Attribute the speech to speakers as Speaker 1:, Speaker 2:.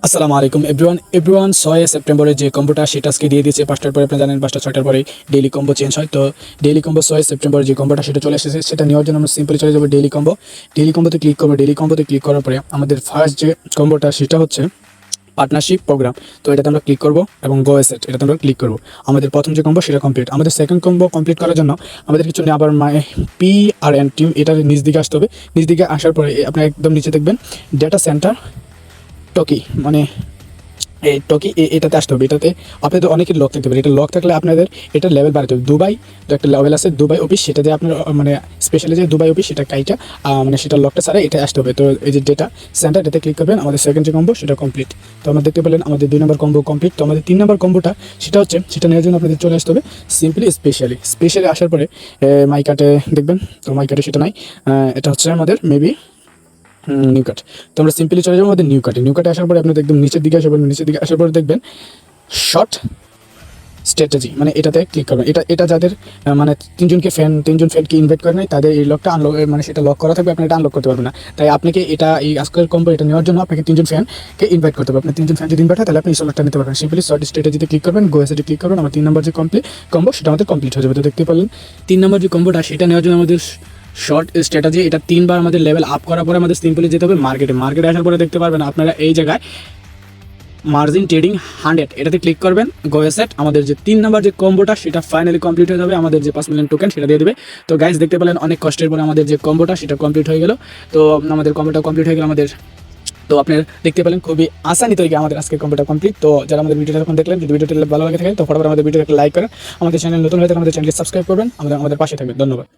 Speaker 1: আসসালামু আলাইকুম এভরিওয়ান 6 সেপ্টেম্বরে যে কম্বোটা সেটা আজকে দিয়ে দিয়েছে 5টার পরে। আপনারা জানেন 5টা 6টার পরে ডেইলি কম্বো চেঞ্জ হয়। তো ডেইলি কম্বো 6 সেপ্টেম্বরে যে কম্বোটা সেটা চলে এসেছে, সেটা নেওয়ার জন্য আমরা সিম্পলি চলে যাবো ডেইলি কম্বোতে ক্লিক করবো। ডেইলি কম্বোতে ক্লিক করার পরে আমাদের ফার্স্ট যে কম্বোটা সেটা হচ্ছে পার্টনারশিপ প্রোগ্রাম। তো এটাতে আমরা ক্লিক করবো এবং গো এসেট এটাতে আমরা ক্লিক করবো। আমাদের প্রথম যে কম্বো সেটা কমপ্লিট। আমাদের সেকেন্ড কম্বো কমপ্লিট করার জন্য আমাদের কিছু নিয়ে আবার পি আর এন টিম এটার নিচ দিকে আসতে হবে। নিচ দিকে আসার পরে আপনি একদম নিচে দেখবেন ডেটা সেন্টার টকি, মানে এই টকি এটাতে আসতে হবে। এটাতে আপনাদের অনেকের লক থাকতে পারে, এটা লক থাকলে আপনাদের এটার লেভেল বাড়াতে হবে। দুবাই তো একটা লেভেল আছে, দুবাই অফিস, সেটা দিয়ে আপনার মানে স্পেশালি যে দুবাই অফিস সেটা কাইটা মানে সেটা লকটা ছাড়া এটা আসতে হবে। তো এই যে ডেটা সেন্টার এটাতে ক্লিক করবেন। আমাদের সেকেন্ড যে কম্বো সেটা কমপ্লিট। তো আমরা দেখতে পেলেন আমাদের 2 নম্বর কম্বো কমপ্লিট। তো আমাদের 3 নম্বর কম্বোটা সেটা নেওয়ার জন্য আপনাদের চলে আসতে হবে সিম্পলি স্পেশালি আসার পরে মাই কার্টে দেখবেন। তো মাই কার্টে সেটা নাই, এটা হচ্ছে আমাদের মেবি নিউ কাট। তো আমরা সিম্পলি চলে যাবো আমাদের নিউ কাটে আসার পরে আপনাদের একদম নিচের দিকে আসার পরে দেখবেন শর্ট স্ট্র্যাটেজি, মানে এটাতে ক্লিক করবেন। এটা যাদের মানে তিনজন ফ্যানকে ইনভাইট করে নাই তাদের এই লকটা আনলক, মানে সেটা লক করা থাকবে, আপনি এটা আনলক করতে পারবেন না। তাই আপনাকে এটা এই আজকের কম্বো এটা নেওয়ার জন্য আপনাকে 3জন ফ্যানকে ইনভাইট করতে হবে। আপনি 3জন ফ্যান যদি ইনভাইট হয় তাহলে আপনি এই লকটা নিতে পারবেন। সিম্পলি শর্ট স্ট্র্যাটেজিতে ক্লিক করবেন, গো এসেটে ক্লিক করবেন। আমার 3 নম্বর যে কম্বো সেটা আমাদের কমপ্লিট হয়ে যাবে। তো দেখতে পারলেন 3 নম্বর যে কম্বোটা সেটা নেওয়ার জন্য আমাদের শর্ট স্ট্র্যাটেজি এটা 3বার আমাদের লেভেল আপ করার পরে আমাদের সিম্পলি যেতে হবে মার্কেটে আসার পরে দেখতে পারবেন আপনারা এই জায়গায় মার্জিন ট্রেডিং 100 এটাতে ক্লিক করবেন। গো এসেট আমাদের যে 3 নম্বর যে কম্বোটা সেটা ফাইনালি কমপ্লিট হয়ে যাবে। আমাদের যে 5 মিলিয়ন টোকেন সেটা দিয়ে দেবে। তো গাইস দেখতে পেলেন অনেক কষ্টের পরে আমাদের যে কম্বোটা সেটা কমপ্লিট হয়ে গেল। তো আমাদের কম্বোটা কমপ্লিট হয়ে গেল আমাদের। তো আপনারা দেখতে পেলেন খুবই আসানি তরিকে আমাদের আজকের কম্পিউটার কমপ্লিট। তো যারা আমাদের ভিডিওটা এখন দেখলেন, যদি ভিডিওটা ভালো লাগে থাকে তো ফটাফট আমাদের ভিডিওটা লাইক করেন। আমাদের চ্যানেল নতুন হয়ে থাকে আমাদের চ্যানেলকে সাবস্ক্রাইব করবেন, আমাদের পাশে থাকবেন। ধন্যবাদ।